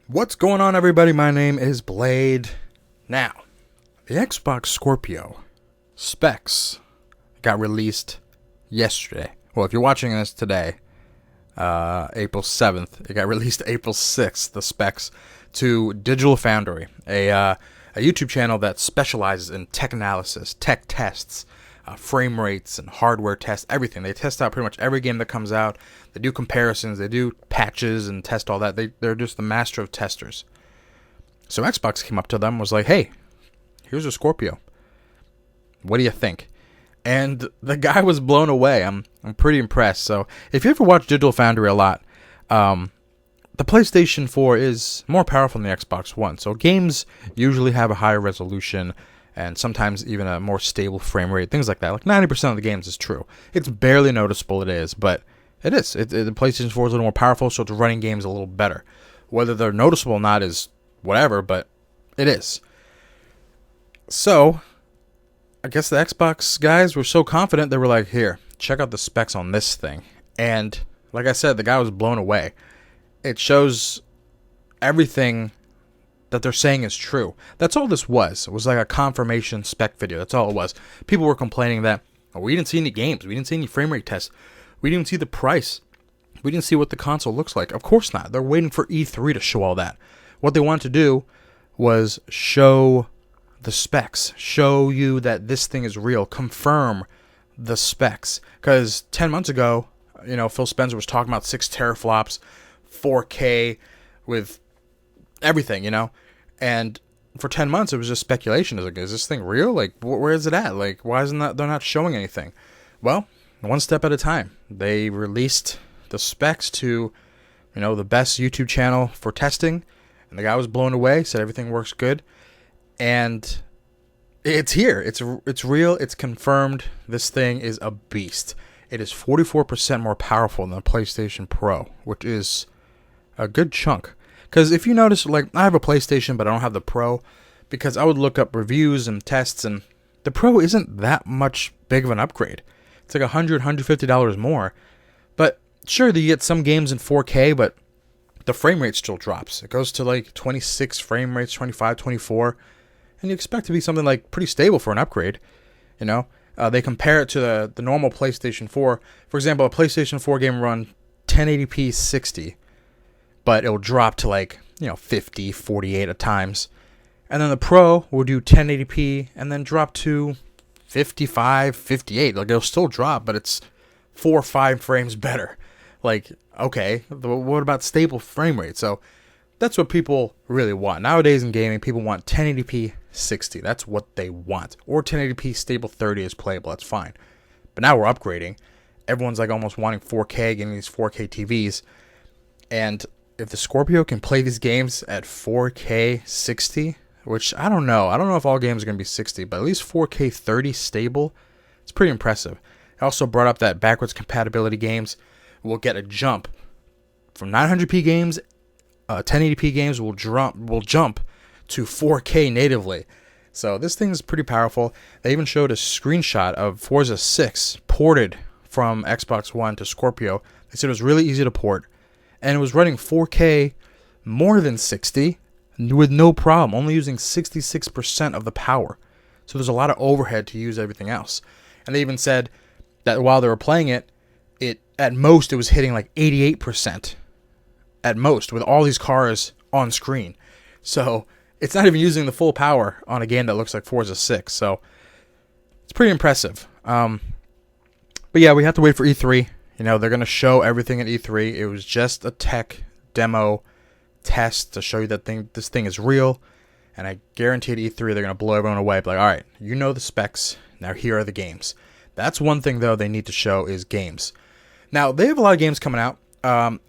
What's going on, everybody? My name is Blade. Now, the Xbox Scorpio specs got released yesterday. Well, if you're watching this today, April 7th, it got released April 6th, the specs, to Digital Foundry, a YouTube channel that specializes in tech analysis, tech tests, frame rates, and hardware tests, everything. They test out pretty much every game that comes out. They do comparisons, they do patches and test all that. They're just the master of testers. So Xbox came up to them and was like, hey, here's a Scorpio. What do you think? And the guy was blown away. I'm pretty impressed. So if you ever watch Digital Foundry a lot, the PlayStation 4 is more powerful than the Xbox One. So games usually have a higher resolution and sometimes even a more stable frame rate, things like that. Like 90% of the games is true. It's barely noticeable, it is, but it is. The PlayStation 4 is a little more powerful, so it's running games a little better. Whether they're noticeable or not is whatever, but it is. So, I guess the Xbox guys were so confident, they were like, here, check out the specs on this thing. And, like I said, the guy was blown away. It shows everything that they're saying is true. That's all this was. It was like a confirmation spec video. That's all it was. People were complaining that, oh, we didn't see any games. We didn't see any frame rate tests. We didn't see the price. We didn't see what the console looks like. Of course not. They're waiting for E3 to show all that. What they wanted to do was show the specs. Show you that this thing is real. Confirm the specs. Because 10 months ago, Phil Spencer was talking about 6 teraflops, 4K with everything, and for 10 months it was just speculation. Like, is this thing real? Like, where is it at? Like, why isn't that they're not showing anything? Well, one step at a time. They released the specs to, the best YouTube channel for testing, and the guy was blown away, said everything works good, and it's here. It's real. It's confirmed. This thing is a beast. It is 44% more powerful than the PlayStation Pro, which is a good chunk. Because if you notice, like, I have a PlayStation, but I don't have the Pro, because I would look up reviews and tests, and the Pro isn't that much big of an upgrade. It's like $100, $150 more. But sure, you get some games in 4K, but the frame rate still drops. It goes to like 26 frame rates, 25, 24, and you expect to be something like pretty stable for an upgrade. They compare it to the normal PlayStation 4. For example, a PlayStation 4 game will run 1080p 60. But it'll drop to 50, 48 at times. And then the Pro will do 1080p and then drop to 55, 58. Like, it'll still drop, but it's 4 or 5 frames better. Like, okay, what about stable frame rate? So that's what people really want. Nowadays in gaming, people want 1080p 60. That's what they want. Or 1080p stable 30 is playable. That's fine. But now we're upgrading. Everyone's like almost wanting 4K, getting these 4K TVs. And if the Scorpio can play these games at 4K 60, which I don't know. I don't know if all games are going to be 60, but at least 4K 30 stable, it's pretty impressive. I also brought up that backwards compatibility games will get a jump. From 900p games, 1080p games will jump to 4K natively. So this thing is pretty powerful. They even showed a screenshot of Forza 6 ported from Xbox One to Scorpio. They said it was really easy to port. And it was running 4K more than 60 with no problem, only using 66% of the power. So there's a lot of overhead to use everything else. And they even said that while they were playing it, at most it was hitting like 88% at most with all these cars on screen. So it's not even using the full power on a game that looks like Forza 6. So it's pretty impressive. But yeah, we have to wait for E3. They're going to show everything at E3. It was just a tech demo test to show you that this thing is real. And I guarantee at E3 they're going to blow everyone away. Like, all right, the specs. Now here are the games. That's one thing, though, they need to show is games. Now, they have a lot of games coming out.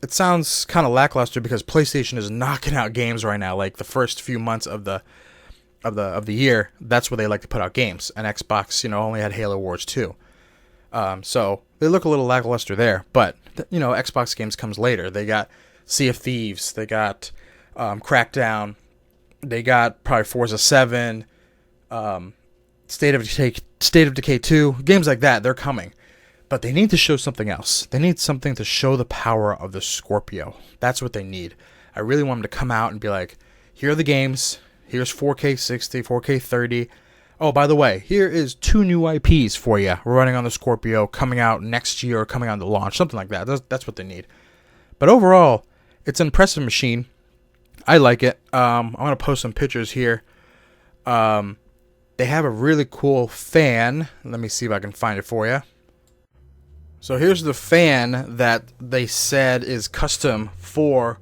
It sounds kind of lackluster because PlayStation is knocking out games right now. Like the first few months of the year, that's where they like to put out games. And Xbox, only had Halo Wars 2. So they look a little lackluster there, but Xbox games comes later. They got Sea of Thieves, they got Crackdown, they got probably Forza 7, State of Decay 2, games like that. They're coming, but they need to show something else. They need something to show the power of the Scorpio. That's what they need. I really want them to come out and be like, here are the games. Here's 4K 60, 4K 30. Oh, by the way, here is 2 new IPs for you. We're running on the Scorpio, coming out next year, or coming on to launch, something like that. That's what they need. But overall, it's an impressive machine. I like it. I'm going to post some pictures here. They have a really cool fan. Let me see if I can find it for you. So here's the fan that they said is custom for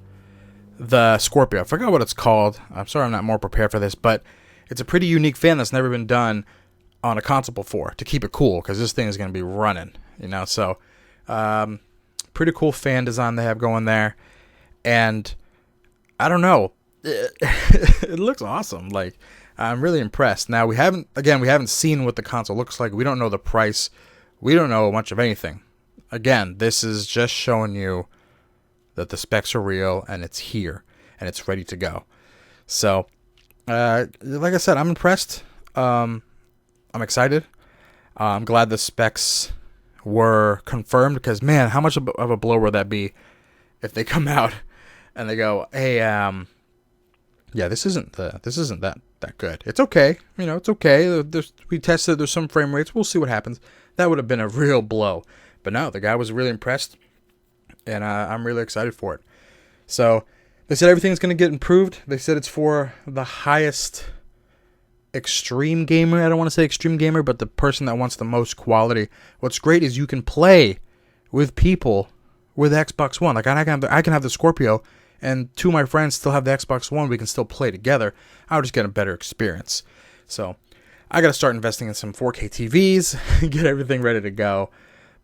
the Scorpio. I forgot what it's called. I'm sorry I'm not more prepared for this, but it's a pretty unique fan that's never been done on a console before to keep it cool, because this thing is going to be running, So, pretty cool fan design they have going there, and I don't know, it looks awesome. Like, I'm really impressed. Now we haven't seen what the console looks like. We don't know the price. We don't know much of anything. Again, this is just showing you that the specs are real and it's here and it's ready to go. So, like I said, I'm impressed. I'm excited. I'm glad the specs were confirmed, because, man, how much of a blow would that be if they come out and they go, hey, yeah, this isn't that good. It's okay. It's okay. We tested. There's some frame rates. We'll see what happens. That would have been a real blow. But no, the guy was really impressed, and I'm really excited for it. So they said everything's going to get improved. They said it's for the highest extreme gamer. I don't want to say extreme gamer, but the person that wants the most quality. What's great is you can play with people with Xbox One. Like, I can have the Scorpio, and 2 of my friends still have the Xbox One. We can still play together. I'll just get a better experience. So I got to start investing in some 4K TVs, get everything ready to go.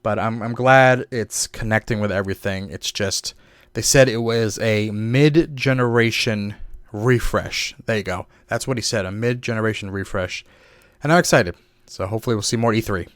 But I'm glad it's connecting with everything. It's just, they said it was a mid-generation refresh. There you go. That's what he said, a mid-generation refresh. And I'm excited. So hopefully we'll see more E3.